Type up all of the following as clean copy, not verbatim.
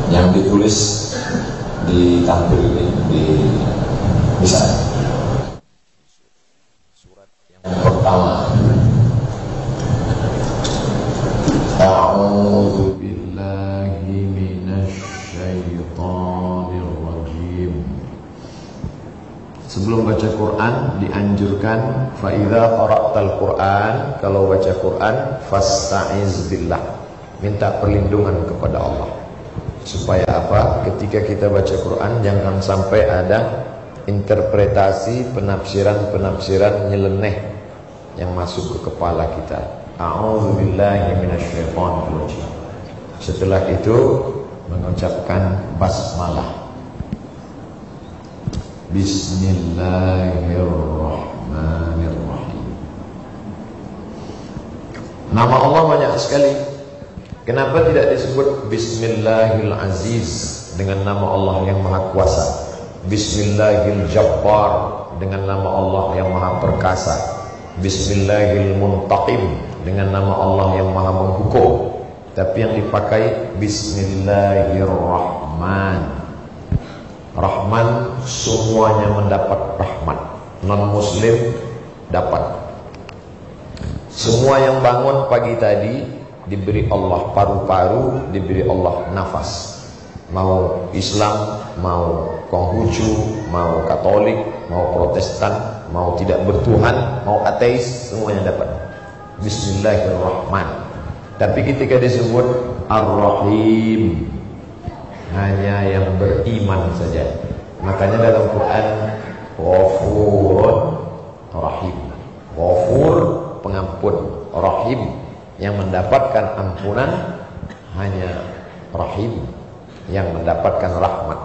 yang ditulis ditampil di bisa. Surat yang pertama. A'udzu billahi minasy syaithanir rajim. Sebelum baca Quran dianjurkan fa idza qara'tal Quran, kalau baca Quran fasta'iz billah, minta perlindungan kepada Allah. Supaya apa? Ketika kita baca Quran jangan sampai ada interpretasi, penafsiran nyeleneh yang masuk ke kepala kita. A'udzu billahi minasyaitonir rajim. Setelah itu mengucapkan basmalah. Bismillahirrahmanirrahim. Nama Allah banyak sekali. Kenapa tidak disebut Bismillahil Aziz dengan nama Allah yang Maha Kuasa, Bismillahil Jabbar dengan nama Allah yang Maha Perkasa, Bismillahil Muntaqim dengan nama Allah yang Maha Menghukum, tapi yang dipakai Bismillahirrahman. Rahman semuanya mendapat rahmat. Non-muslim dapat. Semua yang bangun pagi tadi diberi Allah paru-paru, diberi Allah nafas. Mau Islam, mau Konghucu, mau Katolik, mau Protestan, mau tidak bertuhan, mau ateis, semuanya dapat. Bismillahirrahman. Tapi ketika disebut Ar-Rahim, hanya yang beriman saja. Makanya dalam Quran Ghafurun Rahim. Ghafur pengampun, Rahim yang mendapatkan ampunan, hanya Rahim yang mendapatkan rahmat.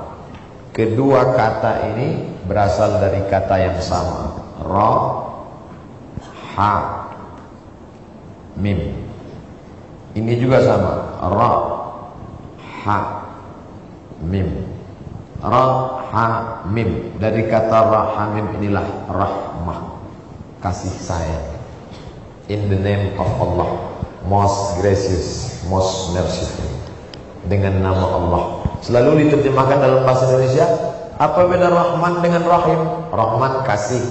Kedua kata ini berasal dari kata yang sama, Ra, Ha, Mim. Ini juga sama, Ra, Ha, Mim. Ra, Ha, Mim. Dari kata Ra, Ha, Mim inilah rahmah, kasih sayang. In the name of Allah, most gracious, most merciful. Dengan nama Allah. Selalu diterjemahkan dalam bahasa Indonesia. Apa beda Rahman dengan Rahim? Rahman kasih,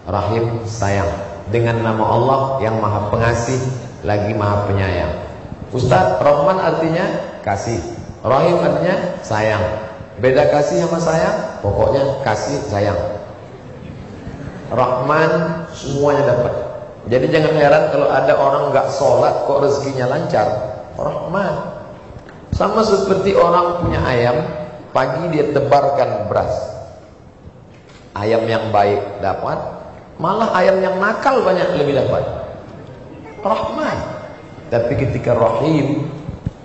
Rahim sayang. Dengan nama Allah yang Maha Pengasih lagi Maha Penyayang. Ustaz, Rahman artinya kasih, Rahim artinya sayang. Beda kasih sama sayang? Pokoknya kasih sayang. Rahman semuanya dapat. Jadi jangan heran kalau ada orang nggak sholat kok rezekinya lancar. Rahman. Sama seperti orang punya ayam, pagi dia tebarkan beras. Ayam yang baik dapat, malah ayam yang nakal banyak lebih dapat. Rahman. Tapi ketika Rahim,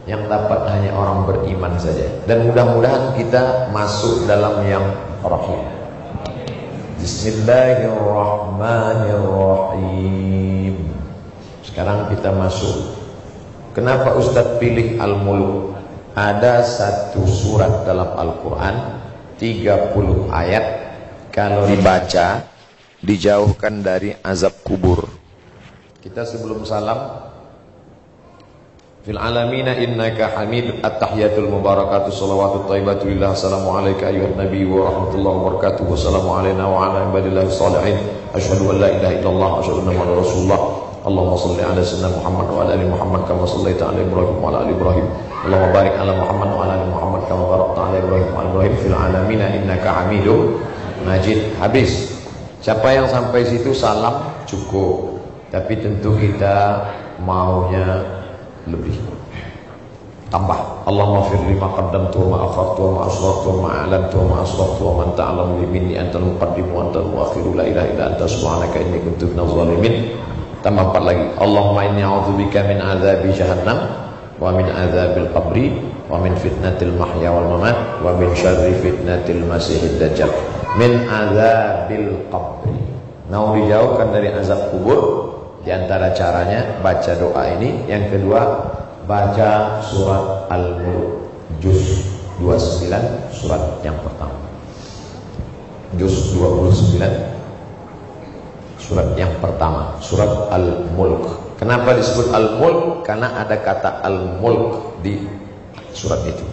yang dapat hanya orang beriman saja. Dan mudah-mudahan kita masuk dalam yang Rahim. Bismillahirrahmanirrahim. Sekarang kita masuk. Kenapa Ustadz pilih Al-Mulk? Ada satu surat dalam Al-Quran 30 ayat, kalau dibaca dijauhkan dari azab kubur. Kita sebelum salam, fil alamina innaka hamid, at-tahiyatul mubarakatuh salawatut thayyibatu lillah, assalamu alayka ayyuhan nabi wa rahmatullahi wa barakatuh, wassalamu alayna wa ala ibadillahi shalihin, asyhadu an la ilaha illallah wa asyhadu anna muhammadar rasulullah. Allahumma salli ala sayyidina Muhammad wa ala ali Muhammad kama sallaita ala Ibrahim wa ala ali Ibrahim. Allahumma barik ala Muhammad wa ala ali Muhammad kama barakta ala Ibrahim wa ala Ibrahim fil alamina innaka Hamidum Majid. Habis. Siapa yang sampai situ salam cukup. Tapi tentu kita maunya lebih. Tambah. Allahumma fir lima qaddamtu wa ma akhartu wa ma asrartu wa ma a'lantu wa ma asraftu wa man ta'lamu li minni antal muqaddim wa antal muakhir la ilaha illa anta subhanaka inni kuntu minaz zalimin. Tambah 4 lagi. Allahumma inni a'udzubika min azabi jahannam wa min azabil qabri wa min fitnatil mahya wal mamat wa min syarri fitnatil masihid dajjal. Min azabil qabri. Mau dijauhkan dari azab kubur. Di antara caranya baca doa ini. Yang kedua, baca surat Al-Mulk juz 29, surat yang pertama. Juz 29, surat yang pertama, surat Al-Mulk. Kenapa disebut Al-Mulk? Karena ada kata Al-Mulk di surat itu.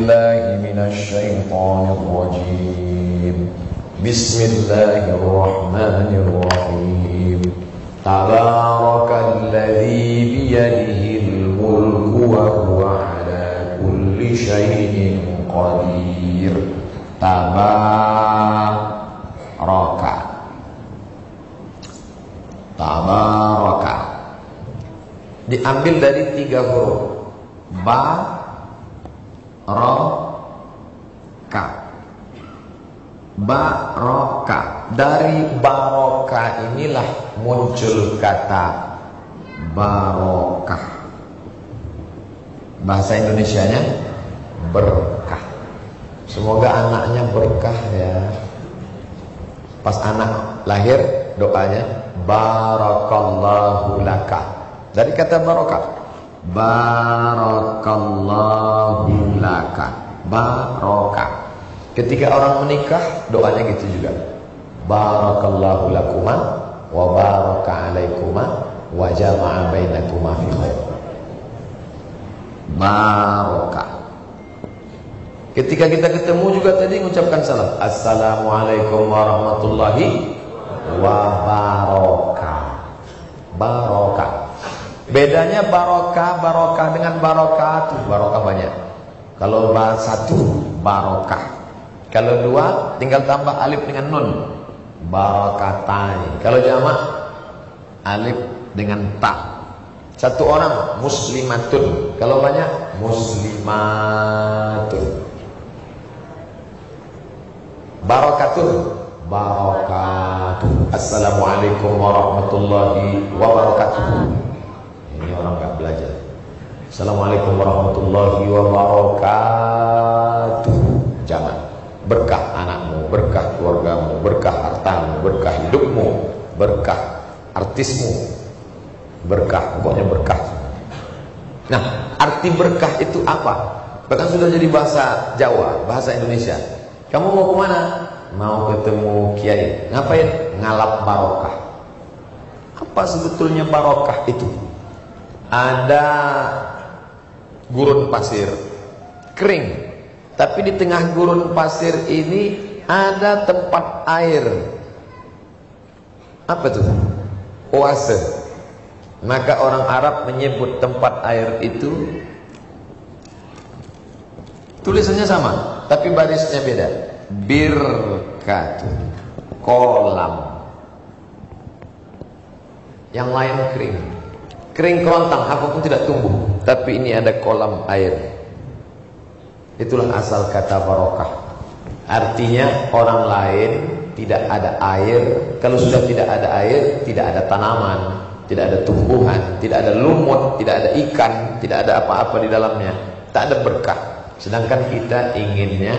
billahi minasyaitonir rajim. Bismillahirrahmanirrahim. Tabarakalladzi biyadihil mulku wa huwa ala kulli syai'in qadir. Tabaraka. Tabaraka diambil dari 3 huruf. Ba, ro, ka. Barokah. Dari barokah inilah muncul kata barokah. Bahasa Indonesianya berkah. Semoga anaknya berkah ya. Pas anak lahir doanya barakallahu laka. Dari kata barokah. Barakallahu laka. Barokah. Ketika orang menikah doanya gitu juga. Barakallahu lakuma wa baraka alaikuma wa jama'a bainakuma fi khair. Barokah. Ketika kita ketemu juga tadi mengucapkan salam. Assalamualaikum warahmatullahi wabarakatuh. Barokah. Bedanya barokah dengan barokatuh. Barokah banyak. Kalau satu barokah. Kalau 2 tinggal tambah alif dengan nun. Barokatani. Kalau jamak alif dengan ta. Satu orang muslimatun. Kalau banyak muslimatun. Barokatun. Barakatuh. Assalamualaikum warahmatullahi wabarakatuh. Ini orang gak belajar. Assalamualaikum warahmatullahi wabarakatuh. Jangan. Berkah anakmu, berkah keluargamu, berkah hartamu, berkah hidupmu, berkah artismu, berkah, pokoknya berkah. Nah, arti berkah itu apa? Bahkan sudah jadi bahasa Jawa, bahasa Indonesia. Kamu mau kemana? Mau ketemu kiai. Ngapain? Ngalap barokah. Apa sebetulnya barokah itu? Ada gurun pasir kering, tapi di tengah gurun pasir ini ada tempat air. Apa itu? Oase. Maka orang Arab menyebut tempat air itu, tulisannya sama tapi barisnya beda. Birkatu. Kolam. Yang lain kering. Kering kerontang, apapun tidak tumbuh. Tapi ini ada kolam air. Itulah asal kata barokah. Artinya orang lain tidak ada air. Kalau sudah tidak ada air, tidak ada tanaman, tidak ada tumbuhan, tidak ada lumut, tidak ada ikan, tidak ada apa-apa di dalamnya. Tak ada berkah. Sedangkan kita inginnya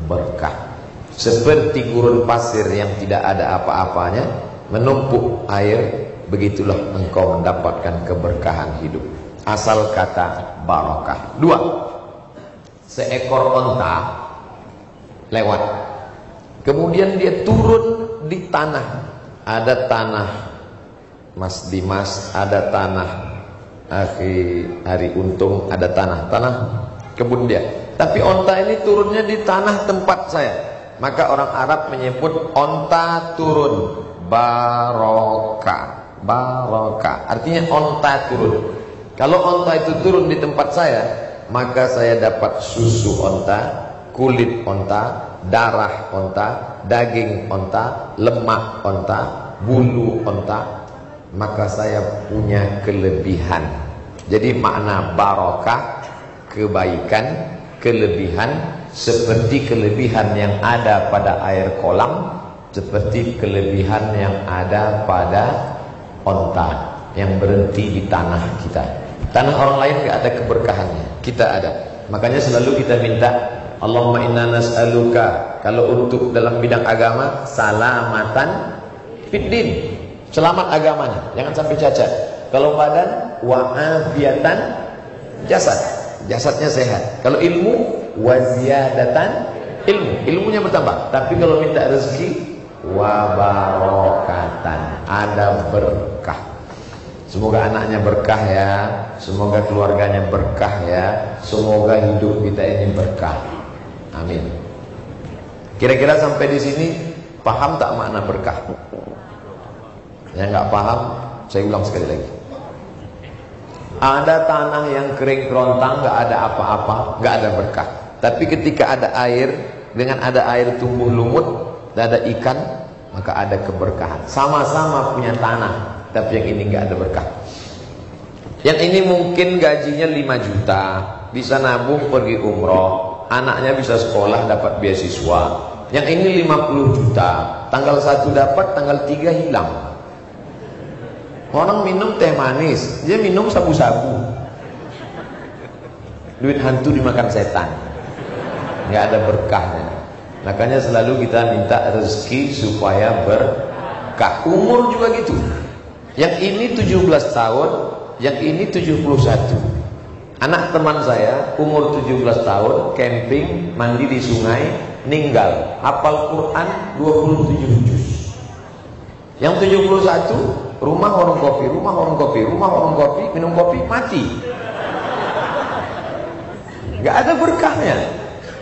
berkah. Seperti gurun pasir yang tidak ada apa-apanya, menumpuk air, begitulah engkau mendapatkan keberkahan hidup. Asal kata barokah. 2. Seekor onta lewat. Kemudian dia turun di tanah. Ada tanah Mas Dimas, ada tanah Hari Untung, ada tanah kebun dia. Tapi onta ini turunnya di tanah tempat saya. Maka orang Arab menyebut onta turun. Barokah. Barokah. Artinya onta turun. Kalau onta itu turun di tempat saya, maka saya dapat susu onta, kulit onta, darah onta, daging onta, lemak onta, bulu onta. Maka saya punya kelebihan. Jadi makna barokah, kebaikan, kelebihan, seperti kelebihan yang ada pada air kolam, seperti kelebihan yang ada pada onta yang berhenti di tanah kita. Tanah orang lain tidak ada keberkahannya, kita ada. Makanya selalu kita minta, Allahumma inna nas'aluka, kalau untuk dalam bidang agama, salamatan fiddin, selamat agamanya, jangan sampai cacat. Kalau badan, wa'afiatan jasad, jasadnya sehat. Kalau ilmu, waziyadatan ilmu, ilmunya bertambah. Tapi kalau minta rezeki, wabarokatan, ada berkah. Semoga anaknya berkah ya, semoga keluarganya berkah ya, semoga hidup kita ini berkah. Amin. Kira-kira sampai di sini paham tak makna berkah? Yang nggak paham, saya ulang sekali lagi. Ada tanah yang kering kerontang, nggak ada apa-apa, nggak ada berkah. Tapi ketika ada air, dengan ada air tumbuh lumut, dan ada ikan, maka ada keberkahan. Sama-sama punya tanah, tapi yang ini nggak ada berkah. Yang ini mungkin gajinya 5 juta, bisa nabung pergi umroh, anaknya bisa sekolah dapat beasiswa. Yang ini 50 juta, tanggal 1 dapat, tanggal 3 hilang. Orang minum teh manis, dia minum sabu-sabu. Duit hantu dimakan setan, nggak ada berkahnya. Makanya selalu kita minta rezeki supaya berkah. Umur juga gitu. Yang ini 17 tahun, yang ini 71. Anak teman saya umur 17 tahun, camping, mandi di sungai, meninggal. Hafal Quran 27 juz. Yang 71 rumah warung kopi, rumah warung kopi, rumah warung kopi, minum kopi, mati. Gak ada berkahnya.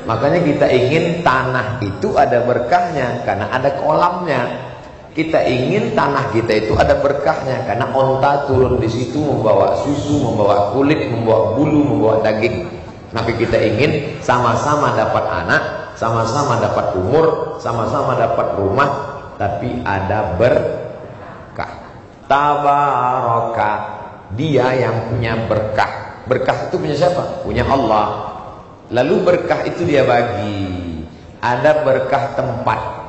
Makanya kita ingin tanah itu ada berkahnya, karena ada kolamnya. Kita ingin tanah kita itu ada berkahnya, karena onta turun di situ membawa susu, membawa kulit, membawa bulu, membawa daging. Maka kita ingin sama-sama dapat anak, sama-sama dapat umur, sama-sama dapat rumah, tapi ada berkah. Tabaraka, dia yang punya berkah. Berkah itu punya siapa? Punya Allah. Lalu berkah itu dia bagi. Ada berkah tempat.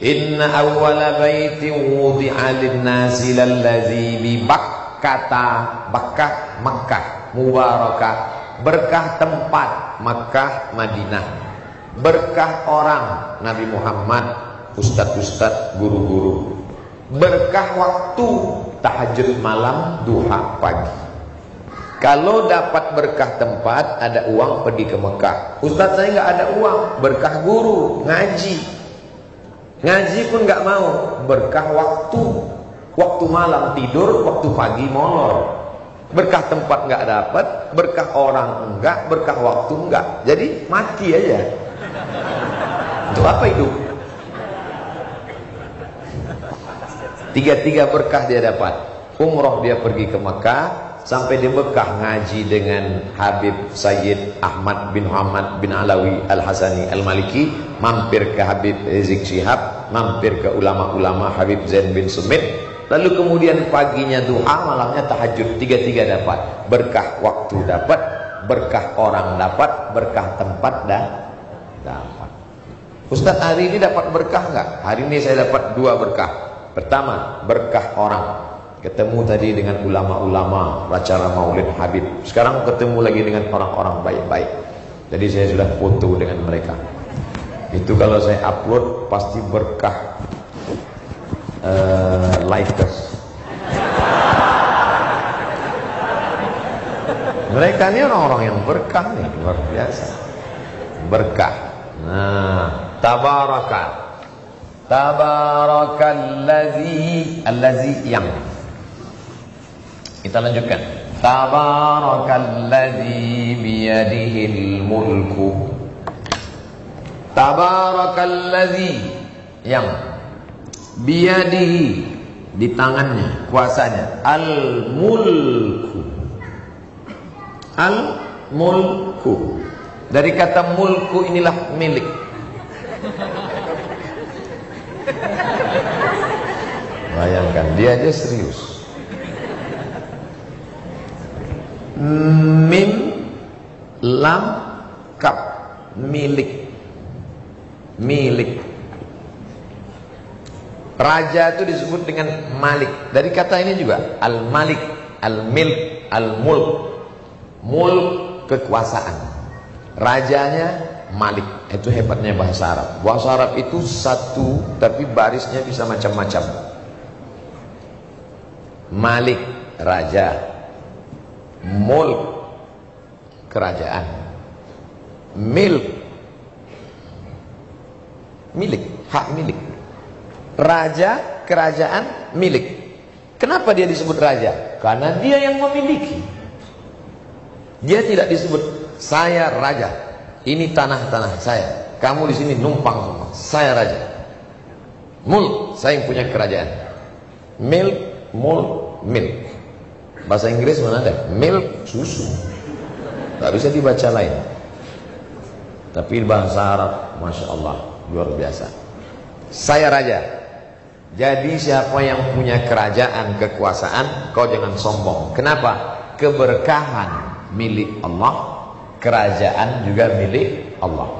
Inna awwala baitin wudi'a lin-nasi lallazi bi Bakkata. Bakkah Makkah, mubarakah. Berkah tempat Makkah, Madinah. Berkah orang Nabi Muhammad, ustadz-ustadz, guru-guru. Berkah waktu tahajud malam, duha pagi. Kalau dapat berkah tempat, ada uang pergi ke Mekah. Ustaz saya nggak ada uang, berkah guru, ngaji. Ngaji pun nggak mau, berkah waktu. Waktu malam tidur, waktu pagi molor. Berkah tempat nggak dapat, berkah orang enggak, berkah waktu enggak. Jadi mati aja. Untuk apa hidup? Tiga-tiga berkah dia dapat. Umroh dia pergi ke Mekah, sampai di Mekah ngaji dengan Habib Sayyid Ahmad bin Muhammad bin Alawi Al-Hasani Al-Maliki, mampir ke Habib Rizik Syihab, mampir ke ulama-ulama Habib Zain bin Sumit. Lalu kemudian paginya duha, malamnya tahajud. Tiga-tiga dapat. Berkah waktu dapat, berkah orang dapat, berkah tempat dapat. Ustaz hari ini dapat berkah nggak? Hari ini saya dapat 2 berkah. Pertama, berkah orang. Ketemu tadi dengan ulama-ulama acara Maulid Habib. Sekarang ketemu lagi dengan orang-orang baik-baik. Jadi saya sudah foto dengan mereka. Itu kalau saya upload pasti berkah likers. Mereka ini orang-orang yang berkah nih, luar biasa. Berkah. Nah, tabaraka. Tabarakalladzi, allazi yang. Kita lanjutkan. Tabarakalladzi biyadihil mulku. Tabarakalladzi yang biyadihi, di tangannya, kuasanya, al-mulku. Al-mulku. Dari kata mulku inilah milik. Bayangkan, dia aja serius. Mim lam kap, milik. Milik. Raja itu disebut dengan malik. Dari kata ini juga al-malik, al-milk, al-mulk. Mulk kekuasaan. Rajanya malik. Itu hebatnya bahasa Arab. Bahasa Arab itu satu, tapi barisnya bisa macam-macam. Malik, raja. Mulk, kerajaan. Milk, milik, hak milik. Raja, kerajaan, milik. Kenapa dia disebut raja? Karena dia yang memiliki. Dia tidak disebut saya raja. Ini tanah-tanah saya. Kamu di sini numpang semua. Saya raja. Mulk, saya yang punya kerajaan. Milk, mulk, milk. Bahasa Inggris mana ada? Milk, susu. Tak bisa dibaca lain. Tapi bahasa Arab, Masya Allah, luar biasa. Saya raja. Jadi siapa yang punya kerajaan, kekuasaan, kau jangan sombong. Kenapa? Keberkahan milik Allah, kerajaan juga milik Allah.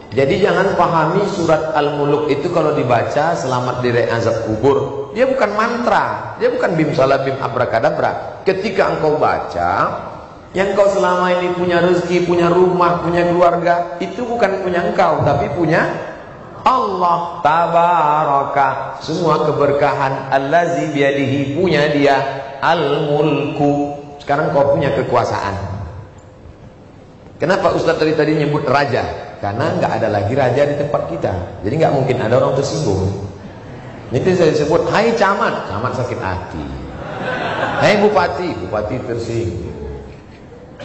Jadi jangan pahami surat Al-Muluk itu kalau dibaca selamat dari azab kubur. Dia bukan mantra, dia bukan bim salah bim abrakadabra. Ketika engkau baca, yang kau selama ini punya rezeki, punya rumah, punya keluarga, itu bukan punya engkau, tapi punya Allah. Tabaraka, semua keberkahan allazi biadihi, punya dia. Al-mulku, sekarang kau punya kekuasaan. Kenapa Ustaz tadi nyebut raja? Karena nggak ada lagi raja di tempat kita. Jadi nggak mungkin ada orang tersinggung. Itu saya sebut, hai camat, camat sakit hati. Hai bupati, bupati tersinggung.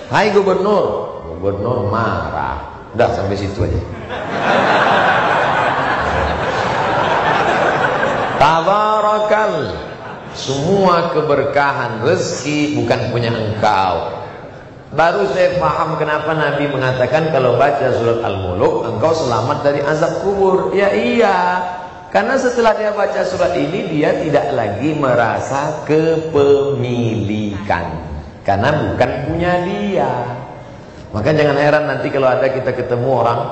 Hai gubernur, gubernur marah. Udah sampai situ aja. Tabarakal, semua keberkahan rezeki bukan punya engkau. Baru saya paham kenapa Nabi mengatakan kalau baca surat Al-Muluk engkau selamat dari azab kubur. Ya iya, karena setelah dia baca surat ini dia tidak lagi merasa kepemilikan, karena bukan punya dia. Maka jangan heran nanti kalau ada kita ketemu orang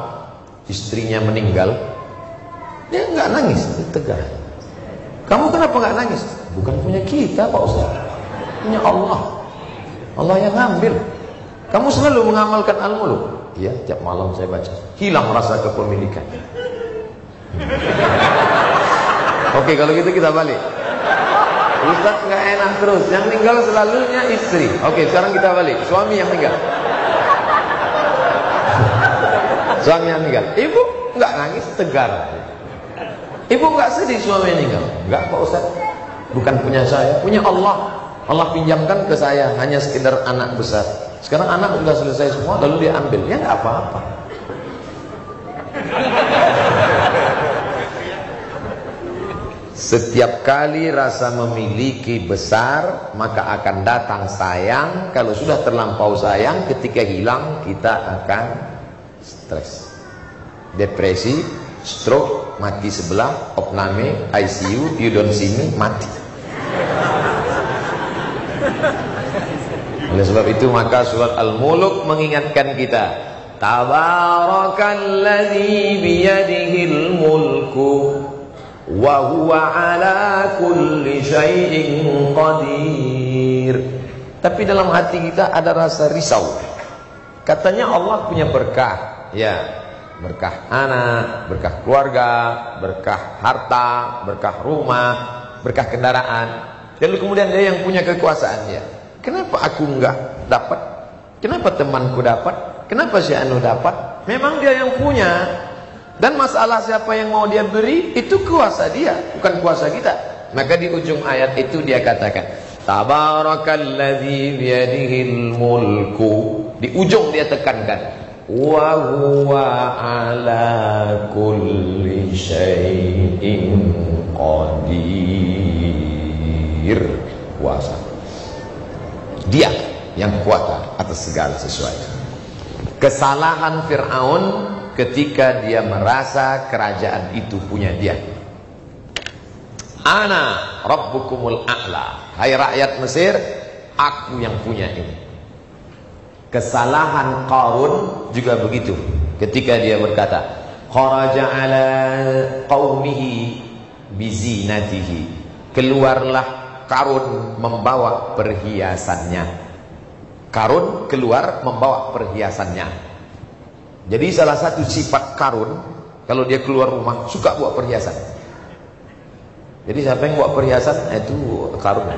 istrinya meninggal, dia nggak nangis, dia tegar. Kamu kenapa nggak nangis? Bukan punya kita Pak Ustaz, punya Allah. Allah yang ngambil. Kamu selalu mengamalkan Al-Muluk? Iya, tiap malam saya baca. Hilang rasa kepemilikan. Oke, kalau gitu kita balik. Ustaz nggak enak terus. Yang meninggal selalunya istri. Oke, sekarang kita balik. Suami yang meninggal. Suami yang meninggal. Ibu nggak nangis, tegar. Ibu nggak sedih suami meninggal. Nggak Pak Ustaz. Bukan punya saya, punya Allah. Allah pinjamkan ke saya, hanya sekedar anak besar. Sekarang anak sudah selesai semua, lalu dia ambil. Ya nggak apa-apa. Setiap kali rasa memiliki besar, maka akan datang sayang. Kalau sudah terlampau sayang, ketika hilang kita akan stres, depresi, stroke, mati sebelah, opname, ICU, you don't see me, mati. Oleh sebab itu maka surat Al-Muluk mengingatkan kita, Tabarakalladzi biyadihil mulku wa huwa ala kulli syai'in qadir. Tapi dalam hati kita ada rasa risau. Katanya Allah punya berkah, ya, berkah anak, berkah keluarga, berkah harta, berkah rumah, berkah kendaraan. Lalu kemudian dia yang punya kekuasaan, ya. Kenapa aku enggak dapat? Kenapa temanku dapat? Kenapa si Anu dapat? Memang dia yang punya. Dan masalah siapa yang mau dia beri, itu kuasa dia, bukan kuasa kita. Maka di ujung ayat itu dia katakan, Tabarakalladzi biyadihil mulku. Di ujung dia tekankan, wa huwa ala kulli syai'in qadir. Kuasa. Dia yang kuat atas segala sesuatu. Kesalahan Fir'aun ketika dia merasa kerajaan itu punya dia. Ana rabbukumul a'la. Hai rakyat Mesir, aku yang punya ini. Kesalahan Qarun juga begitu. Ketika dia berkata, kharaja ala qaumihi bizinatihi. Keluarlah Qarun membawa perhiasannya. Qarun keluar membawa perhiasannya. Jadi salah satu sifat Qarun, kalau dia keluar rumah suka bawa perhiasan. Jadi siapa yang bawa perhiasan? Itu Qarun.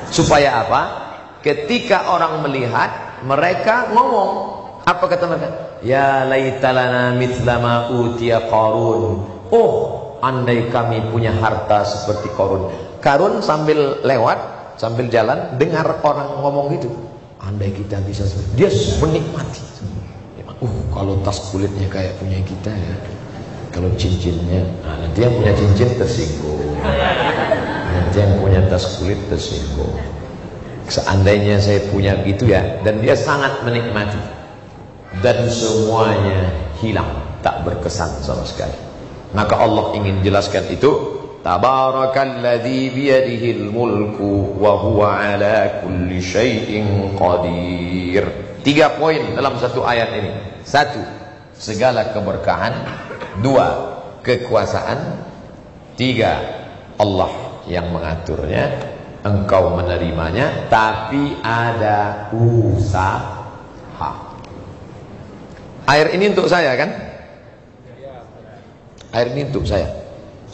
Supaya apa? Ketika orang melihat, mereka ngomong. Apa kata mereka? Ya laitalana mithla ma utiya Qarun. Oh, andai kami punya harta seperti Qarun. Karun sambil lewat, sambil jalan, dengar orang ngomong gitu. Andai kita bisa, dia menikmati. Kalau tas kulitnya kayak punya kita ya, kalau cincinnya, nah nanti yang punya cincin tersinggung, nanti yang punya tas kulit tersinggung. Seandainya saya punya gitu ya, dan dia sangat menikmati, dan semuanya hilang, tak berkesan sama sekali. Maka Allah ingin jelaskan itu, Tabarakalladzi biyadihil mulku wa huwa ala kulli syai'in qadir. 3 poin dalam satu ayat ini. 1, segala keberkahan. 2, kekuasaan. 3, Allah yang mengaturnya, engkau menerimanya, tapi ada usaha. Air ini untuk saya kan? Air ini untuk saya.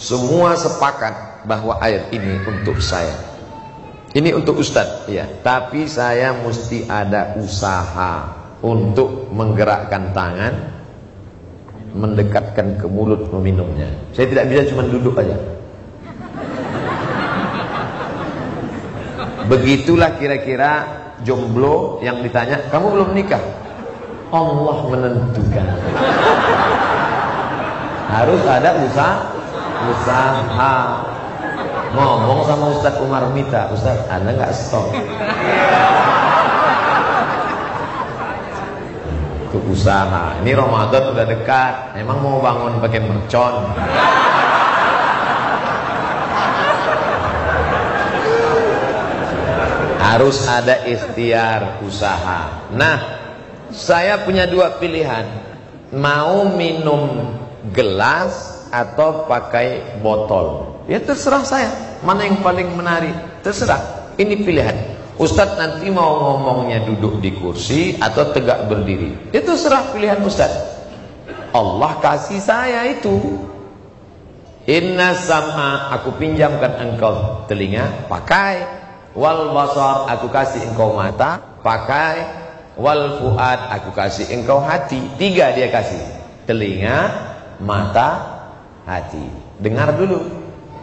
Semua sepakat bahwa air ini untuk saya. Ini untuk Ustadz, ya. Tapi saya mesti ada usaha untuk menggerakkan tangan, mendekatkan ke mulut meminumnya. Saya tidak bisa cuma duduk aja. Begitulah kira-kira jomblo yang ditanya, kamu belum nikah? Allah menentukan. Harus ada usaha. Ngomong sama Ustadz Umar Mita, Ustadz, Anda nggak stop? Itu usaha. Ini Ramadan udah dekat. Emang mau bangun pakai mercon? Harus ada ikhtiar, usaha. Nah, saya punya 2 pilihan. Mau minum gelas atau pakai botol, ya terserah saya, mana yang paling menarik, terserah. Ini pilihan. Ustadz nanti mau ngomongnya duduk di kursi atau tegak berdiri, ya terserah pilihan Ustadz. Allah kasih saya itu. Inna sam'a, aku pinjamkan engkau telinga, pakai. Wal basar, aku kasih engkau mata, pakai. Wal fuad, aku kasih engkau hati. 3 dia kasih, telinga, mata, hati. Dengar dulu,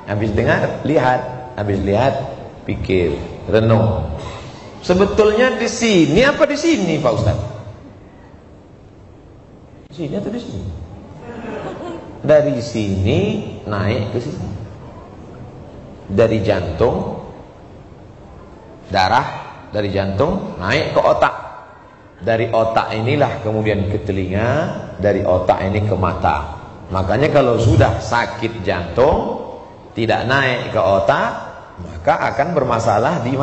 habis dengar lihat, habis lihat pikir, renung. Sebetulnya di sini apa di sini Pak Ustaz? Di sini atau di sini? Dari sini naik ke sini. Dari jantung, darah dari jantung naik ke otak. Dari otak inilah kemudian ke telinga, dari otak ini ke mata. Makanya kalau sudah sakit jantung, tidak naik ke otak, maka akan bermasalah di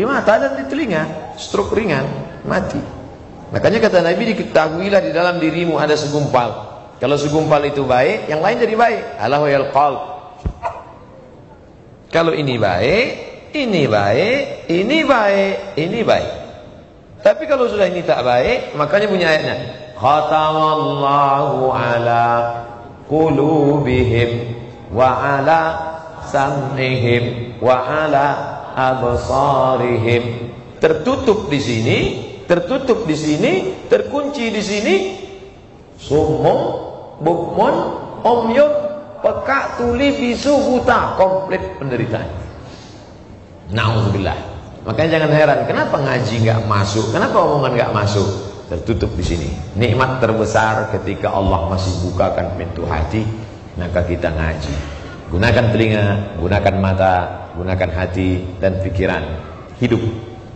mata dan di telinga, stroke ringan, mati. Makanya kata Nabi, diketahuilah di dalam dirimu ada segumpal. Kalau segumpal itu baik, yang lain jadi baik. Ala wal qalb. Kalau ini baik, ini baik, ini baik, ini baik. Tapi kalau sudah ini tak baik, makanya punya ayatnya, khatamallahu ala qulubihim wa ala sam'ihim wa ala absarihim. Tertutup di sini, tertutup di sini, terkunci di sini. Sumum, bukmun, umyun, peka, tuli, bisu, buta, komplit penderitaan. Na'udzubillah. Makanya jangan heran, kenapa ngaji nggak masuk, kenapa omongan nggak masuk. Tertutup di sini. Nikmat terbesar ketika Allah masih bukakan pintu hati, maka kita ngaji. Gunakan telinga, gunakan mata, gunakan hati dan pikiran. Hidup.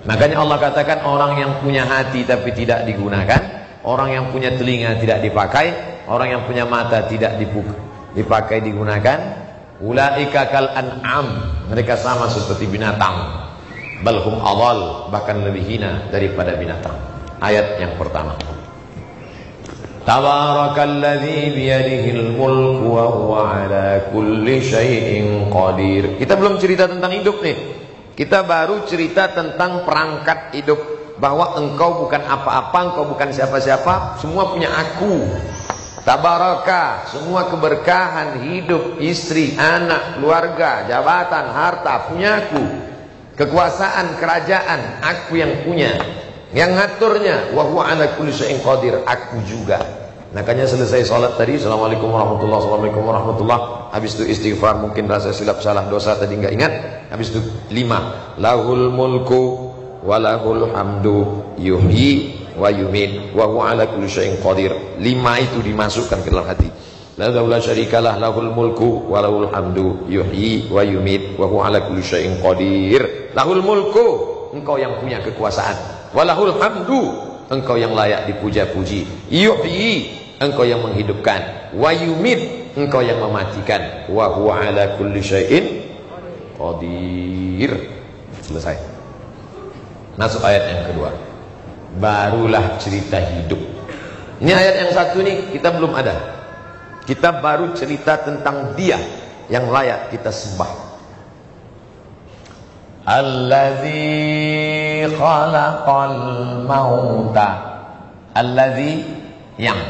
Makanya Allah katakan, orang yang punya hati tapi tidak digunakan, orang yang punya telinga tidak dipakai, orang yang punya mata tidak dipakai digunakan, ulaika kal an'am, mereka sama seperti binatang. Balhum awal, bahkan lebih hina daripada binatang. Ayat yang pertama, Tabarakalladzi biyadihil mulku wa huwa ala kulli syai'in qadir. Kita belum cerita tentang hidup nih. Kita baru cerita tentang perangkat hidup, bahwa engkau bukan apa-apa, engkau bukan siapa-siapa, semua punya aku. Tabaraka, semua keberkahan hidup, istri, anak, keluarga, jabatan, harta punya aku. Kekuasaan, kerajaan, aku yang punya. Yang ngaturnya, wa huwa ala kulli syai'in qadir, aku juga. Makanya selesai sholat tadi, Assalamualaikum warahmatullahi wabarakatuh, Assalamualaikum warahmatullahi wabarakatuh. Habis itu istighfar, mungkin rasa silap salah dosa tadi nggak ingat. Habis itu 5. Lahul mulku walahul hamdu yuhyi wa yumit wa huwa ala kulli syai'in qadir. 5 itu dimasukkan ke dalam hati. La syarikalah lahul mulku walahul hamdu yuhyi wa yumit wa huwa ala kulli syai'in qadir. Lahul mulku, engkau yang punya kekuasaan. Walahul hamdu, engkau yang layak dipuja-puji. Yuhyi, engkau yang menghidupkan. Wa yumit, engkau yang mematikan. Wa huwa ala kulli syai'in qadir. Selesai. Masuk ayat yang kedua. Barulah cerita hidup. Ini ayat yang satu nih kita belum ada. Kita baru cerita tentang Dia yang layak kita sembah. Allazi khalaqal mauta. Allazi, yang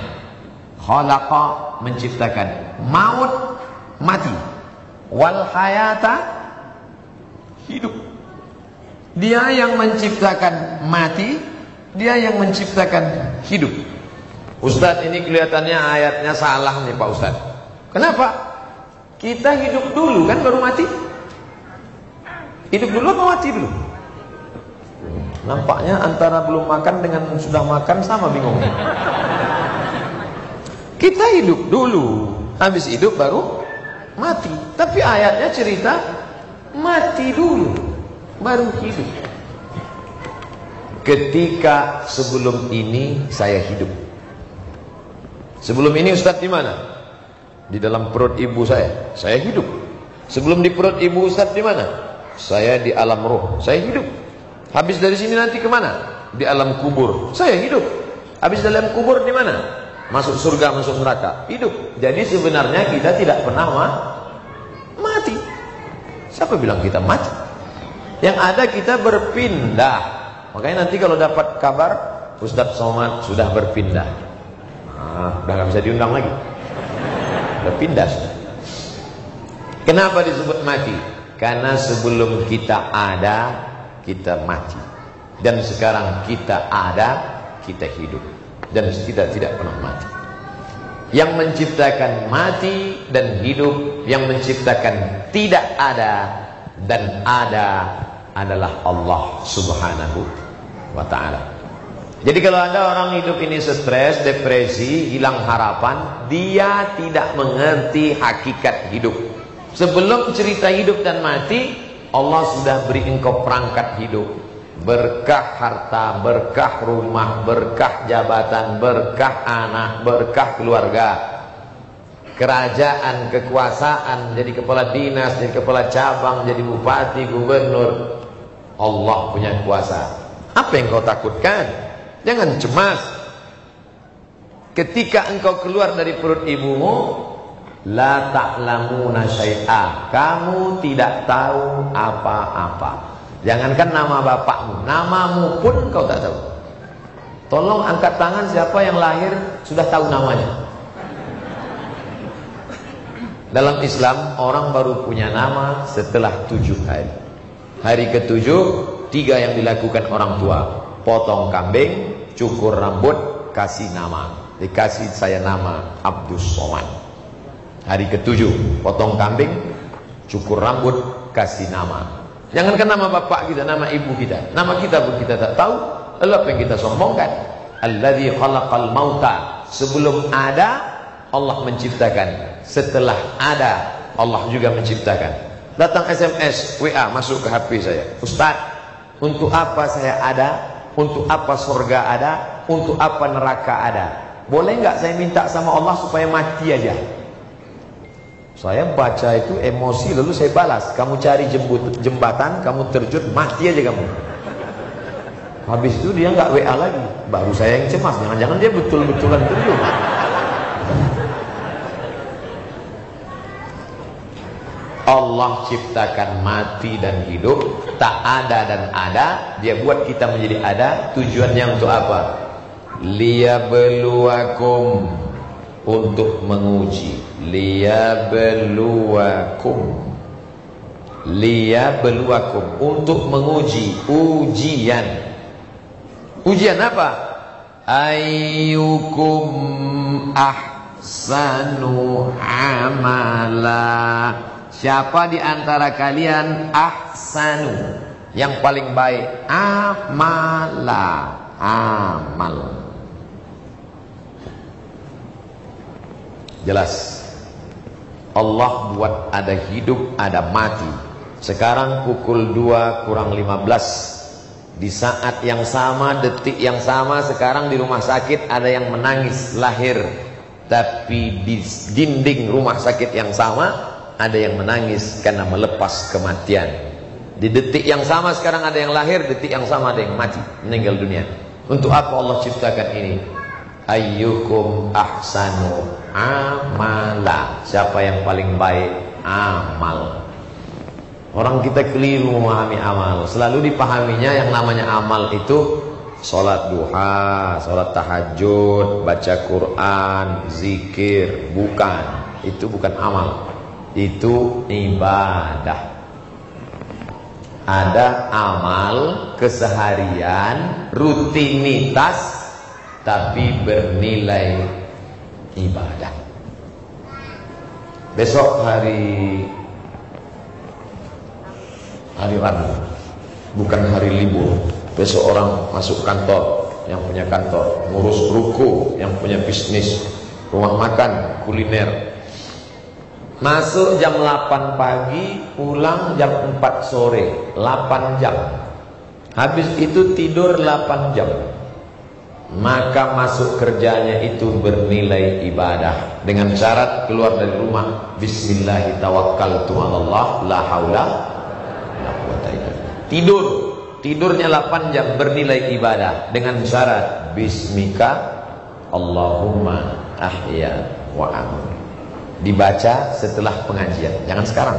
khalaqa, menciptakan, maut, mati, wal hayata, hidup. Dia yang menciptakan mati, Dia yang menciptakan hidup. Ustadz, ini kelihatannya ayatnya salah nih Pak Ustadz. Kenapa? Kita hidup dulu kan baru mati. Hidup dulu apa mati dulu? Nampaknya antara belum makan dengan sudah makan sama bingungnya. Kita hidup dulu, habis hidup baru mati. Tapi ayatnya cerita mati dulu, baru hidup. Ketika sebelum ini saya hidup. Sebelum ini Ustadz di mana? Di dalam perut ibu saya hidup. Sebelum di perut ibu Ustadz di mana? Saya di alam roh, saya hidup. Habis dari sini nanti kemana? Di alam kubur, saya hidup. Habis dalam kubur di mana? Masuk surga, masuk neraka, hidup. Jadi sebenarnya kita tidak pernah mati. Siapa bilang kita mati? Yang ada kita berpindah. Makanya nanti kalau dapat kabar Ustadz Somad sudah berpindah, udah gak bisa diundang lagi, udah pindah. Kenapa disebut mati? Karena sebelum kita ada, kita mati. Dan sekarang kita ada, kita hidup. Dan kita tidak pernah mati. Yang menciptakan mati dan hidup, yang menciptakan tidak ada dan ada, adalah Allah Subhanahu wa ta'ala. Jadi kalau ada orang hidup ini stres, depresi, hilang harapan, dia tidak mengerti hakikat hidup. Sebelum cerita hidup dan mati, Allah sudah beri engkau perangkat hidup. Berkah harta, berkah rumah, berkah jabatan, berkah anak, berkah keluarga, kerajaan, kekuasaan, jadi kepala dinas, jadi kepala cabang, jadi bupati, gubernur. Allah punya kuasa. Apa yang kau takutkan? Jangan cemas. Ketika engkau keluar dari perut ibumu, la ta'lamuna syai'a, kamu tidak tahu apa-apa. Jangankan nama bapakmu, namamu pun kau tak tahu. Tolong angkat tangan siapa yang lahir sudah tahu namanya. Dalam Islam orang baru punya nama setelah 7 hari. Hari ke-7, 3 yang dilakukan orang tua. Potong kambing, cukur rambut, kasih nama. Dikasih saya nama Abdus Somad. Hari ke-7, potong kambing, cukur rambut, kasih nama. Jangankan nama bapak kita, nama ibu kita, nama kita pun kita tak tahu. Lalu apa yang kita sombongkan? Alladzi khalaqal mauta. Sebelum ada, Allah menciptakan. Setelah ada, Allah juga menciptakan. Datang SMS, WA masuk ke HP saya. Ustaz, untuk apa saya ada? Untuk apa surga ada? Untuk apa neraka ada? Boleh nggak saya minta sama Allah supaya mati aja? Saya baca itu emosi, lalu saya balas. Kamu cari jembatan, kamu terjun, mati aja kamu. Habis itu dia nggak WA lagi. Baru saya yang cemas, jangan-jangan dia betul-betulan terjun. Allah ciptakan mati dan hidup, tak ada dan ada. Dia buat kita menjadi ada. Tujuannya untuk apa? Liyabluwakum, untuk menguji. Liyabluwakum, liyabluwakum, untuk menguji. Ujian. Ujian apa? Ayyukum ahsanu amala. Siapa di antara kalian ahsanu, yang paling baik, amala, amal. Jelas. Allah buat ada hidup, ada mati. Sekarang pukul 2 kurang 15. Di saat yang sama, detik yang sama, sekarang di rumah sakit ada yang menangis lahir. Tapi di dinding rumah sakit yang sama ada yang menangis karena melepas kematian. Di detik yang sama sekarang ada yang lahir, detik yang sama ada yang mati, meninggal dunia. Untuk apa Allah ciptakan ini? Ayyukum ahsanu amala. Siapa yang paling baik amal. Orang kita keliru memahami amal. Selalu dipahaminya yang namanya amal itu sholat duha, sholat tahajud, baca Quran, zikir. Bukan. Itu bukan amal. Itu ibadah. Ada amal keseharian, rutinitas, tapi bernilai ibadah. Besok hari Rabu, bukan hari libur. Besok orang masuk kantor, yang punya kantor, ngurus ruko, yang punya bisnis, rumah makan, kuliner. Masuk jam 8 pagi, pulang jam 4 sore, 8 jam. Habis itu tidur 8 jam. Maka masuk kerjanya itu bernilai ibadah. Dengan syarat keluar dari rumah, bismillah tawakkaltu 'alallah la haula la quwwata illa billah. Tidurnya 8 jam bernilai ibadah. Dengan syarat bismika Allahumma ahya wa amut. Dibaca setelah pengajian, jangan sekarang.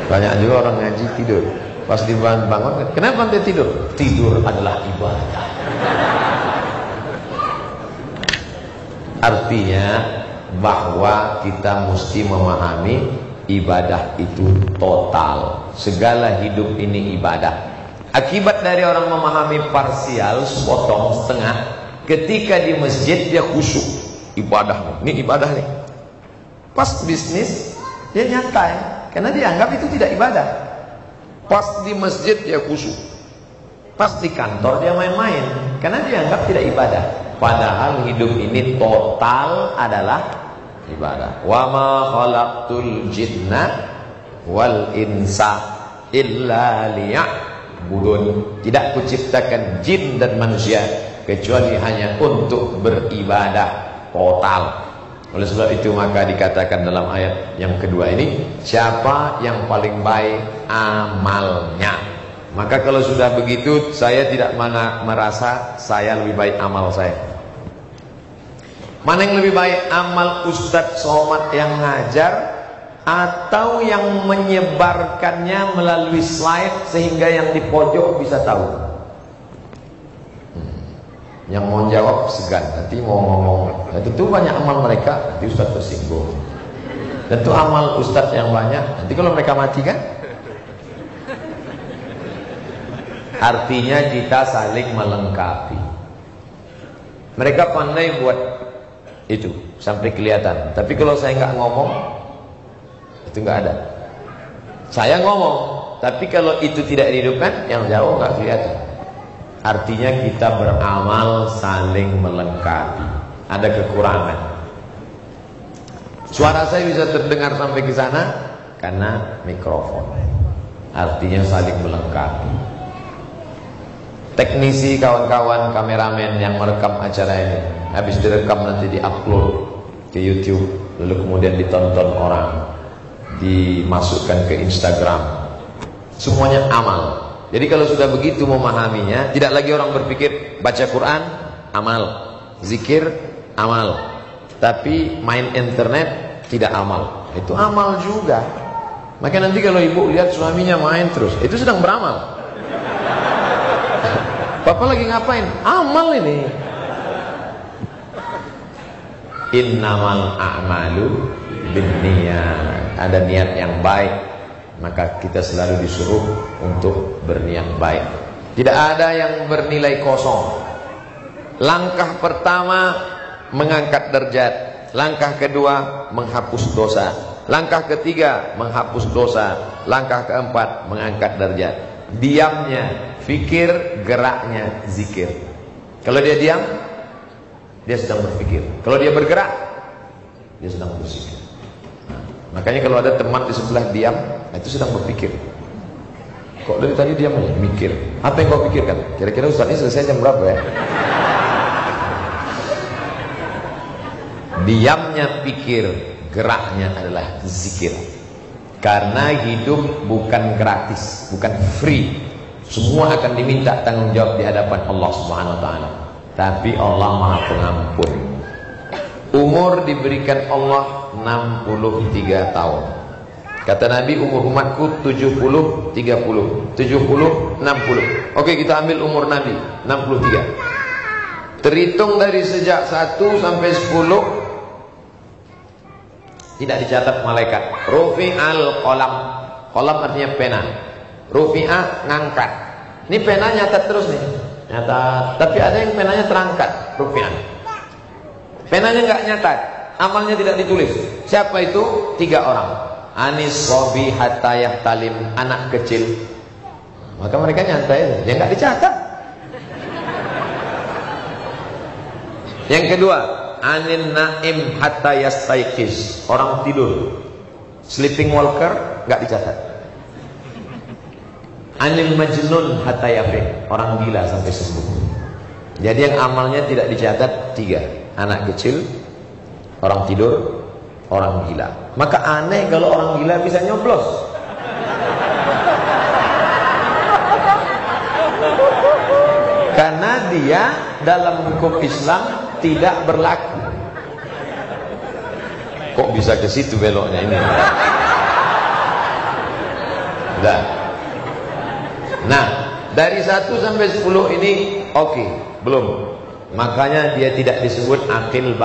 Banyak juga orang ngaji tidur. Pas dibangun, kenapa anda tidur? Tidur adalah ibadah. Artinya bahwa kita mesti memahami ibadah itu total. Segala hidup ini ibadah. Akibat dari orang memahami parsial, sepotong, setengah, ketika di masjid dia khusyuk. Ibadah, ini ibadah nih. Pas bisnis dia nyantai, karena dia anggap itu tidak ibadah. Pas di masjid dia khusyuk. Pas di kantor dia main-main, karena dia anggap tidak ibadah. Padahal hidup ini total adalah ibadah. Wa ma khalaqtul jinna wal insa illa liya'budun. Tidak kuciptakan jin dan manusia kecuali hanya untuk beribadah total. Oleh sebab itu maka dikatakan dalam ayat yang kedua ini, siapa yang paling baik amalnya. Maka kalau sudah begitu, saya tidak merasa saya lebih baik amal saya. Mana yang lebih baik, amal Ustadz Somad yang ngajar atau yang menyebarkannya melalui slide sehingga yang di pojok bisa tahu? Yang mau jawab segan, nanti mau ngomong. Nah, tentu banyak amal mereka, nanti Ustadz tersinggung. Tentu amal Ustadz yang banyak, nanti kalau mereka mati kan? Artinya kita saling melengkapi. Mereka pandai buat itu sampai kelihatan. Tapi kalau saya nggak ngomong, itu nggak ada. Saya ngomong, tapi kalau itu tidak dihidupkan, yang jauh nggak kelihatan. Artinya kita beramal saling melengkapi. Ada kekurangan. Suara saya bisa terdengar sampai ke sana karena mikrofon. Artinya saling melengkapi. Teknisi, kawan-kawan, kameramen yang merekam acara ini, habis direkam nanti diupload ke YouTube, lalu kemudian ditonton orang, dimasukkan ke Instagram. Semuanya amal. Jadi kalau sudah begitu memahaminya, tidak lagi orang berpikir baca Quran, amal, zikir, amal. Tapi main internet tidak amal. Itu amal juga. Maka nanti kalau ibu lihat suaminya main terus, itu sedang beramal. Bapak lagi ngapain? Amal ini. Innamal a'malu binniyat. Ada niat yang baik, maka kita selalu disuruh untuk berniat baik. Tidak ada yang bernilai kosong. Langkah pertama mengangkat derajat, langkah kedua menghapus dosa, langkah ketiga menghapus dosa, langkah keempat mengangkat derajat. Diamnya fikir, geraknya zikir. Kalau dia diam, dia sedang berpikir. Kalau dia bergerak, dia sedang berzikir. Makanya kalau ada teman di sebelah diam, itu sedang berpikir. Kok dari tadi diam aja? Mikir. Apa yang kau pikirkan? Kira-kira Ustaz ini selesai jam berapa ya? Diamnya pikir, geraknya adalah zikir. Karena hidup bukan gratis, bukan free. Semua akan diminta tanggung jawab di hadapan Allah Subhanahu wa taala. Tapi Allah Maha Pengampun. Umur diberikan Allah 63 tahun. Kata Nabi, umur umatku 70, 30, 70, 60. Oke, kita ambil umur Nabi 63. Terhitung dari sejak 1 sampai 10 tidak dicatat malaikat. Rufi'al qalam. Qalam artinya pena. Rufi'a ngangkat. Ini pena nyatat terus nih. Nyatat. Tapi ada yang penanya terangkat. Rufi'an. Penanya nggak nyatat. Amalnya tidak ditulis. Siapa itu? 3 orang. Anis sobi hatta yahtalim. Anak kecil. Maka mereka nyantai. Dia nggak dicatat. Yang kedua, anin naim hatta yastaiqiz. Orang tidur, sleeping walker, nggak dicatat. Anil majnun hatta yafiq. Orang gila sampai sembuh. Jadi yang amalnya tidak dicatat 3. Anak kecil, orang tidur, orang gila. Maka aneh kalau orang gila bisa nyoblos. Karena dia dalam hukum Islam tidak berlaku. Kok bisa ke situ beloknya ini? Nah, dari 1 sampai 10 ini oke, belum. Makanya dia tidak disebut akil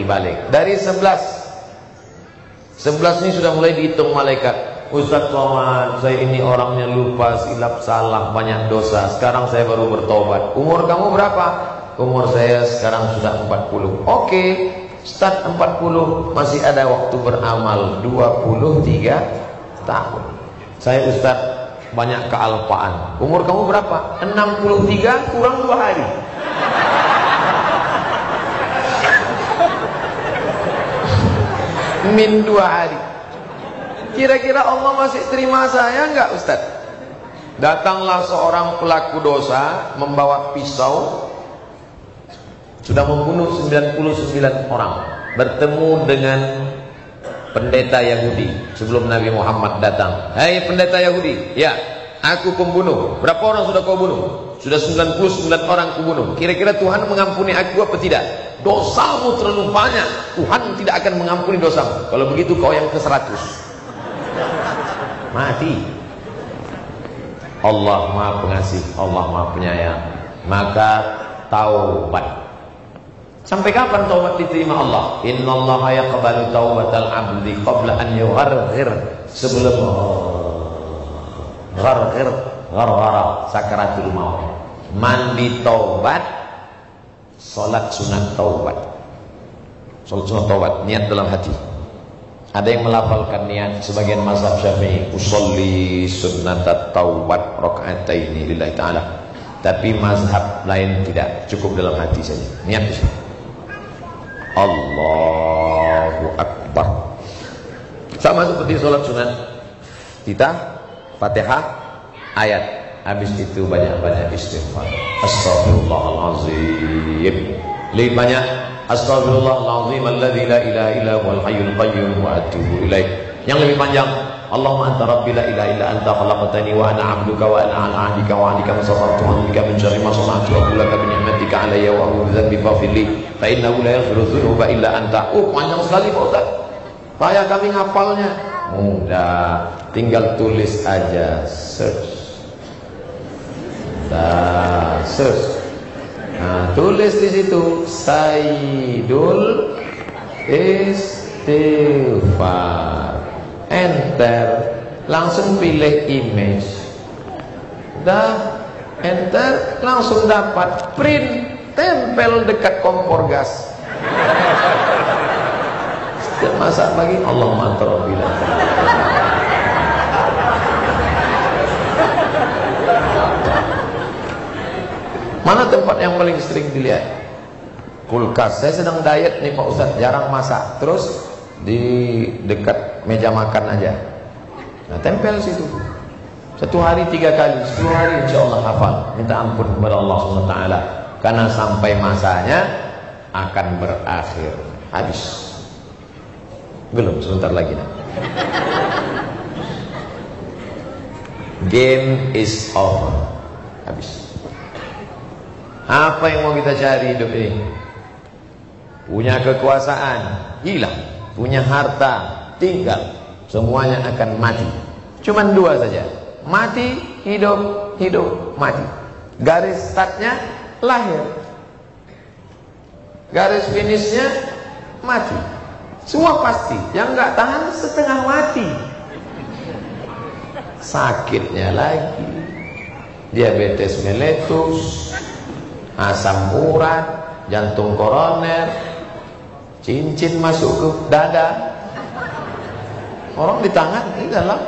balik. Dari 11 ini sudah mulai dihitung malaikat. Ustaz Somad, saya ini orangnya lupa, silap salah, banyak dosa. Sekarang saya baru bertobat. Umur kamu berapa? Umur saya sekarang sudah 40. Oke, start 40, masih ada waktu beramal 23 tahun. Saya Ustaz banyak kealpaan. Umur kamu berapa? 63 kurang 2 hari. Min 2 hari. Kira-kira Allah masih terima saya enggak Ustaz? Datanglah seorang pelaku dosa membawa pisau, sudah membunuh 99 orang. Bertemu dengan pendeta Yahudi sebelum Nabi Muhammad datang. Hai pendeta Yahudi, ya, aku pembunuh. Berapa orang sudah kau bunuh? Sudah 99 orang kubunuh. Kira-kira Tuhan mengampuni aku apa tidak? Dosamu terlalu banyak. Tuhan tidak akan mengampuni dosamu. Kalau begitu kau yang ke-100. Mati. Allah Maha Pengasih, Allah Maha Penyayang. Maka taubat. Sampai kapan taubat diterima Allah? Innallaha yaqbalu taubatal 'abdi qabla an yugharghir. Sebelum gharghara sakaratul maut. Mandi taubat, salat sunat taubat. Salat sunat taubat, niat dalam hati. Ada yang melafalkan niat, sebagian mazhab Syafi'i, usolli sunnatat taubat raka'ataini lillahi ta'ala. Tapi mazhab lain tidak, cukup dalam hati saja. Niat di sini. Allahu Akbar. Sama seperti sholat sunat. Kita Fatihah, ayat. Habis itu banyak-banyak istighfar. Astaghfirullahalazim. Lebih banyak astaghfirullahalazim alladzi la ilaha illa huwal hayyul qayyum wa atubu ilaih. Yang lebih panjang, Allahumma anta rabbi la ilaha illa anta khalaqtani wa ana 'abduka wa ana 'ala 'ahdika wa 'ahdika masata'tu bika min syarri ma sana'tu wa laka bi ni'matika 'alayya wa a'udzu bika faghfir li fa innahu la yaghfiru dzunuba illa anta. Panjang sekali Pak Ustaz. Payah kami ngapalnya. Mudah, tinggal tulis aja, search. Search. Nah, tulis di situ Sayyidul Istighfar. Enter, langsung pilih image. Dah enter, langsung dapat print, tempel dekat kompor gas. Setiap masak lagi Allah mantarobila. Mana tempat yang paling sering dilihat? Kulkas. Saya sedang diet nih Pak Ustadz, jarang masak. Terus di dekat meja makan aja. Nah, tempel situ. 1 hari 3 kali, 10 hari insya Allah hafal. Minta ampun kepada Allah SWT. Karena sampai masanya akan berakhir. Habis. Belum, sebentar lagi. Game is over. Habis. Apa yang mau kita cari hidup ini? Punya kekuasaan, hilang. Punya harta, tinggal. Semuanya akan mati. Cuman 2 saja. Mati, hidup, hidup, mati. Garis startnya lahir. Garis finishnya mati. Semua pasti. Yang nggak tahan setengah mati. Sakitnya lagi. Diabetes meletus, asam urat, jantung koroner, cincin masuk ke dada. Orang di tangan, ini dalam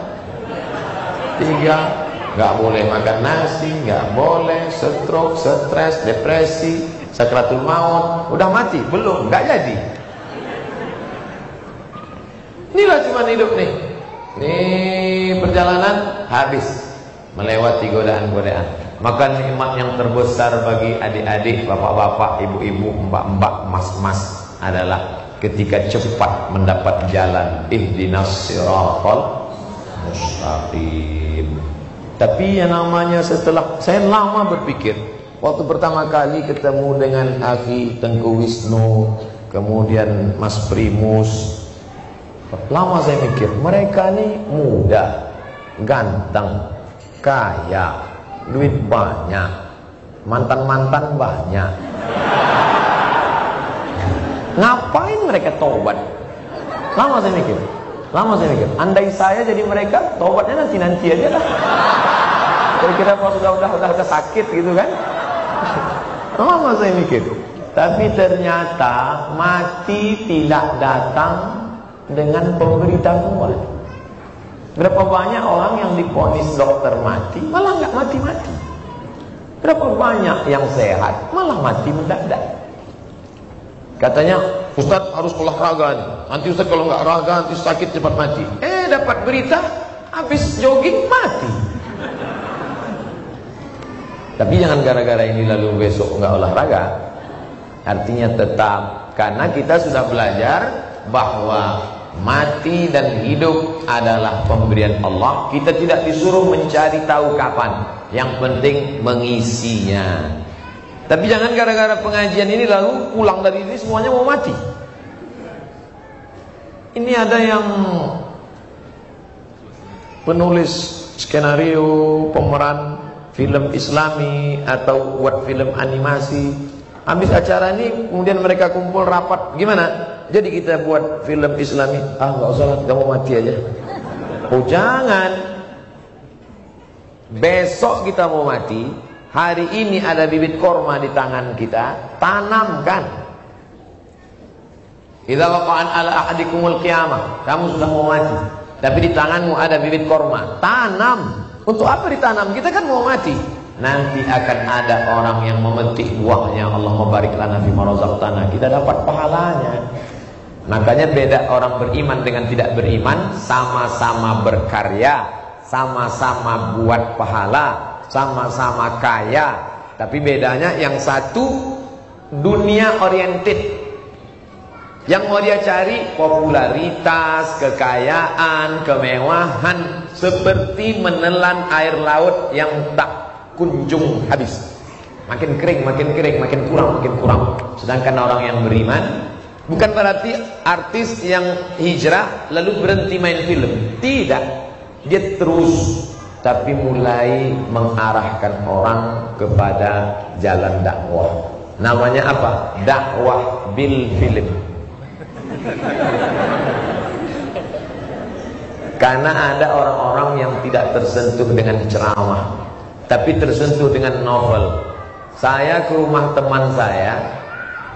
3, nggak boleh makan nasi, nggak boleh, stroke, stres, depresi, sakratul maut. Udah mati? Belum, nggak jadi. Inilah cuma hidup nih. Nih perjalanan habis, melewati godaan-godaan. Maka nikmat yang terbesar bagi adik-adik, bapak-bapak, ibu-ibu, mbak-mbak, mas-mas adalah ketika cepat mendapat jalan ihdinas siratal mustaqim. Tapi yang namanya setelah saya lama berpikir, waktu pertama kali ketemu dengan Akhi Tengku Wisnu, kemudian Mas Primus, lama saya mikir, mereka ini muda, ganteng, kaya, duit banyak, mantan-mantan banyak. Ngapain mereka tobat? Lama saya mikir. Andai saya jadi mereka, tobatnya nanti aja lah. Kira-kira kalau sudah sakit gitu kan? Lama saya mikir. Tapi ternyata mati tidak datang dengan pemberitahuan. Berapa banyak orang yang divonis dokter mati, malah nggak mati-mati. Berapa banyak yang sehat, malah mati mendadak. Katanya, Ustadz harus olahraga nih. Nanti Ustadz kalau nggak olahraga nanti sakit cepat mati. Dapat berita, habis jogging mati. Tapi jangan gara-gara ini lalu besok nggak olahraga. Artinya tetap, karena kita sudah belajar bahwa mati dan hidup adalah pemberian Allah. Kita tidak disuruh mencari tahu kapan. Yang penting mengisinya. Tapi jangan gara-gara pengajian ini lalu pulang dari ini semuanya mau mati. Ini ada yang penulis skenario, pemeran film Islami atau buat film animasi. Habis acara ini kemudian mereka kumpul rapat, gimana? Jadi kita buat film Islami. Nggak usah lah, kamu mati aja. Oh jangan. Besok kita mau mati. Hari ini ada bibit korma di tangan kita, tanamkan. Idza waqa'an ala ahadikumul qiyamah, kamu sudah mau mati, tapi di tanganmu ada bibit korma, tanam. Untuk apa ditanam? Kita kan mau mati. Nanti akan ada orang yang memetik buahnya. Allahumma barik lana fima razaqtana. Kita dapat pahalanya. Makanya beda orang beriman dengan tidak beriman, sama-sama berkarya, sama-sama buat pahala, sama-sama kaya. Tapi bedanya yang satu dunia oriented. Yang mau dia cari popularitas, kekayaan, kemewahan, seperti menelan air laut yang tak kunjung habis. Makin kering, makin kering, makin kurang, makin kurang. Sedangkan orang yang beriman, bukan berarti artis yang hijrah lalu berhenti main film. Tidak. Dia terus, tapi mulai mengarahkan orang kepada jalan dakwah. Namanya apa? Dakwah bil film. Karena ada orang-orang yang tidak tersentuh dengan ceramah. tapi tersentuh dengan novel. Saya ke rumah teman saya,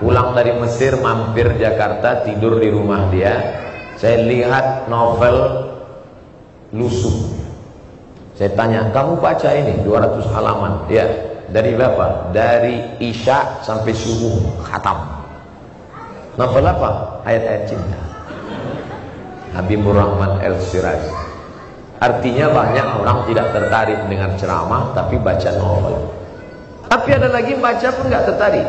pulang dari Mesir, mampir Jakarta, tidur di rumah dia. Saya lihat novel Lusuh. Saya tanya, kamu baca ini 200 halaman? Ya. Dari berapa? Dari Isya sampai subuh khatam. Novel apa? Ayat-ayat cinta. Habibur Rahman El-Siraj. Artinya banyak orang tidak tertarik dengan ceramah, tapi baca novel. Tapi ada lagi baca pun nggak tertarik.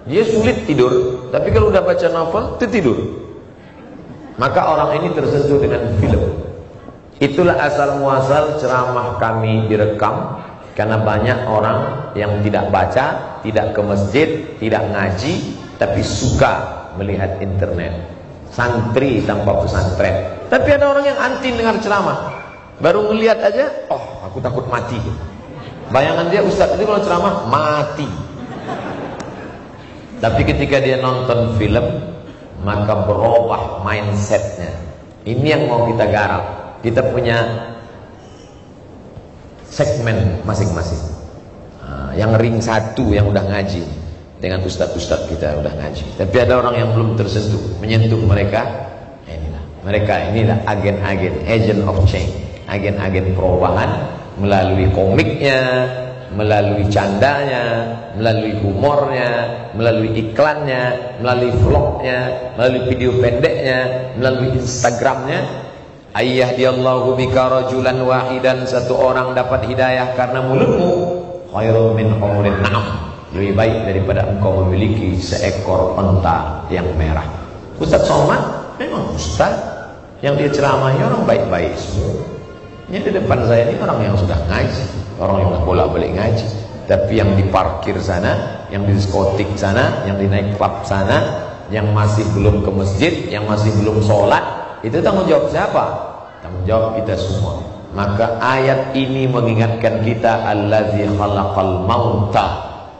Dia sulit tidur, tapi kalau udah baca novel, tertidur. Maka orang ini tersentuh dengan film. Itulah asal muasal ceramah kami direkam. Karena banyak orang yang tidak baca, tidak ke masjid, tidak ngaji, tapi suka melihat internet. Santri tanpa pesantren. Tapi ada orang yang anti dengar ceramah. Baru melihat aja, oh aku takut mati. Bayangan dia, ustaz itu kalau ceramah mati. Tapi ketika dia nonton film, maka berubah mindsetnya. Ini yang mau kita garap. Kita punya segmen masing-masing. Yang ring 1 yang udah ngaji dengan ustadz-ustadz kita udah ngaji. Tapi ada orang yang belum tersentuh, menyentuh mereka. Inilah agen-agen, agent of change, agen-agen perubahan melalui komiknya, melalui candanya, melalui humornya, melalui iklannya, melalui vlognya, melalui video pendeknya, melalui Instagramnya. Ayyahdiyallahu bika rajulan wahidan, satu orang dapat hidayah karena mulutmu, khairun min humurin na'am, lebih baik daripada engkau memiliki seekor unta yang merah. Ustaz Somad memang ustaz yang dia ceramahi orang baik-baik semua. Ini di depan saya ini orang yang sudah ngaji, orang yang bolak-balik ngaji. Tapi yang di parkir sana, yang di diskotik sana, yang di naik klub sana, yang masih belum ke masjid, yang masih belum sholat, itu tanggung jawab siapa? Tanggung jawab kita semua. Maka ayat ini mengingatkan kita, allazi khalaqal mauta,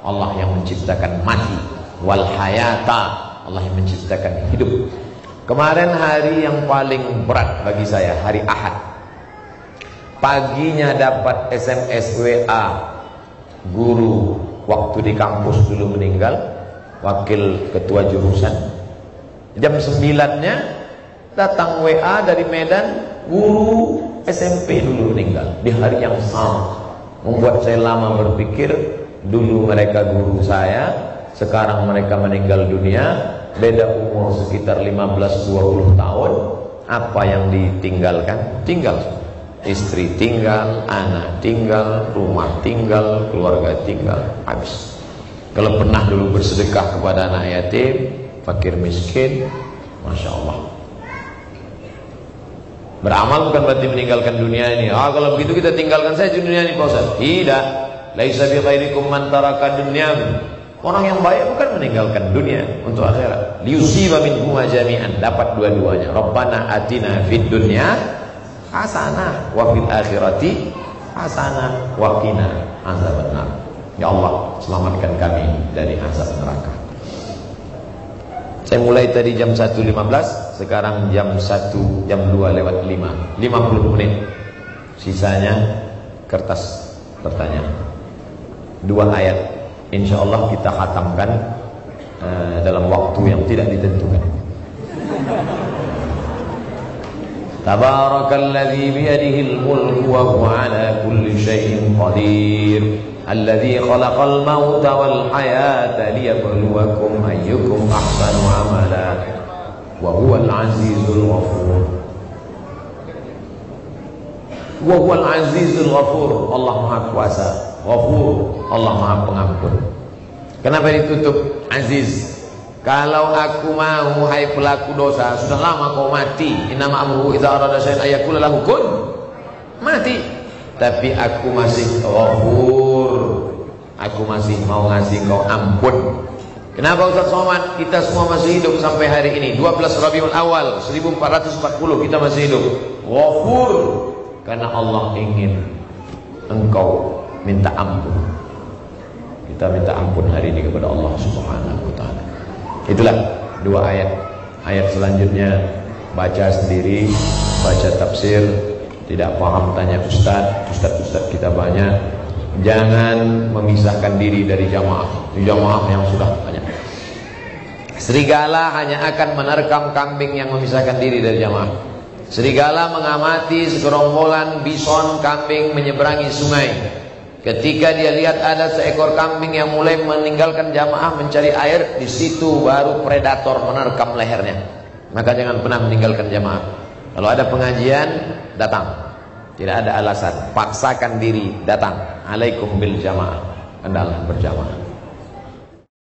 Allah yang menciptakan mati, wal hayata, Allah yang menciptakan hidup. Kemarin hari yang paling berat bagi saya, hari Ahad. Paginya dapat SMS WA, guru waktu di kampus dulu meninggal, wakil ketua jurusan. Jam 9-nya datang WA dari Medan, guru SMP dulu meninggal di hari yang sama. Membuat saya lama berpikir, dulu mereka guru saya, sekarang mereka meninggal dunia, beda umur sekitar 15-20 tahun. Apa yang ditinggalkan? Tinggal. Istri tinggal, anak tinggal, rumah tinggal, keluarga tinggal, habis. Kalau pernah dulu bersedekah kepada anak yatim, fakir miskin, Masya Allah. Beramal bukan berarti meninggalkan dunia ini. Kalau begitu kita tinggalkan saja dunia ini, Pak Ustaz. Tidak. Laisa bi khairikum man taraka dunyam. Orang yang baik bukan meninggalkan dunia untuk akhirat. Liyusiba minhuma jami'an, dapat dua-duanya. Rabbana atina fid dunya hasanah wa fil akhirati hasanah wa qina azabannar. Ya Allah, selamatkan kami dari azab neraka. Saya mulai tadi jam 1.15, sekarang jam 2 lewat 5, 50 menit. Sisanya kertas pertanyaan. 2 ayat, insya Allah kita khatamkan dalam waktu yang tidak ditentukan. Tabarakalladzi biyadihil mulku wa huwa ala kulli syai'in qadir. Alladzi khalaqal mauta wal hayata liyabluwakum ayyukum ahsanu amala wa huwal azizul ghafur. Wa huwal azizul ghafur, Allah Maha Kuasa. Ghafur, Allah Maha Pengampun. Kenapa ditutup aziz? Kalau aku mau, hai pelaku dosa, sudah lama kau mati. Innama amruhu idza arada syai'an ayaqula lahu kun, mati. Tapi aku masih ghafur, aku masih mau ngasih kau ampun. Kenapa Ustaz Somad? Kita semua masih hidup sampai hari ini, 12 Rabiul Awal 1440, kita masih hidup. Ghafur, karena Allah ingin engkau minta ampun. Kita minta ampun hari ini kepada Allah Subhanahu wa ta'ala. Itulah 2 ayat. Ayat selanjutnya baca sendiri, baca tafsir. Tidak paham tanya ustaz kita banyak. Jangan memisahkan diri dari jamaah. Jamaah yang sudah banyak. Serigala hanya akan menerkam kambing yang memisahkan diri dari jamaah. Serigala mengamati segerombolan bison kambing menyeberangi sungai. Ketika dia lihat ada seekor kambing yang mulai meninggalkan jamaah mencari air, di situ baru predator menerkam lehernya. Maka jangan pernah meninggalkan jamaah. Kalau ada pengajian, datang. Tidak ada alasan, paksakan diri datang. Alaikum bil jamaah. Hendaklah berjamaah.